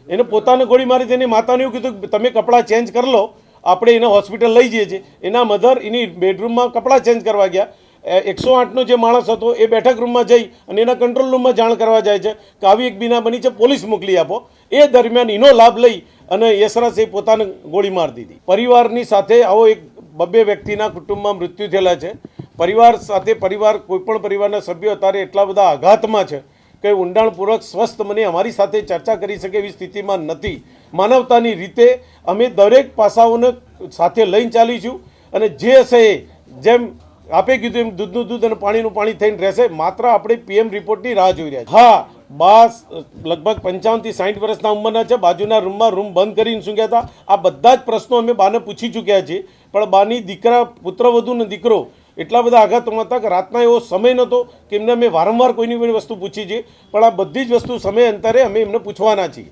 એને પોતાને ગોળી મારી તેની માતાને એવું કીધું કે તમે કપડાં ચેન્જ કરી લો, આપણે એને હોસ્પિટલ લઈ જઈએ છીએ. એના મધર એની બેડરૂમમાં કપડાં ચેન્જ કરવા ગયા. 108નો જે માણસ હતો એ બેઠક રૂમમાં જઈ અને એના કંટ્રોલ રૂમમાં જાણ કરવા જાય છે કે આવી એક બીના બની છે, પોલીસ મોકલી આપો. એ દરમિયાન એનો લાભ લઈ અને યશરાજે પોતાને ગોળી મારી દીધી. પરિવારની સાથે આવો એક 2 વ્યક્તિના કુટુંબમાં મૃત્યુ થયેલા છે. પરિવાર સાથે કોઈપણ પરિવારના સભ્યો અત્યારે એટલા બધા આઘાતમાં છે કે ઊંડાણપૂર્વક સ્વસ્થ મને અમારી સાથે ચર્ચા કરી શકે એવી સ્થિતિમાં નથી. માનવતાની રીતે અમે દરેક પાસાઓને સાથે લઈને ચાલીશું અને જે હશે એ જેમ આપે કીધું એમ દૂધનું દૂધ અને પાણીનું પાણી થઈને રહેશે. માત્ર આપણે PM રિપોર્ટની રાહ જોઈ રહ્યા છીએ. હા, બા લગભગ 55 થી 60 વર્ષના ઉંમરના છે. બાજુના રૂમમાં રૂમ બંધ કરીને શું ગયા હતા. આ બધા જ પ્રશ્નો અમે બાને પૂછી ચૂક્યા છીએ, પણ બાની દીકરા પુત્રવધુ ને દીકરો એટલા બધા આઘાતમાં હતા કે રાતના એવો સમય નહોતો કે એમને અમે વારંવાર કોઈની વસ્તુ પૂછી છે, પણ આ બધી જ વસ્તુ સમય અંતરે અમે એમને પૂછવાના છીએ.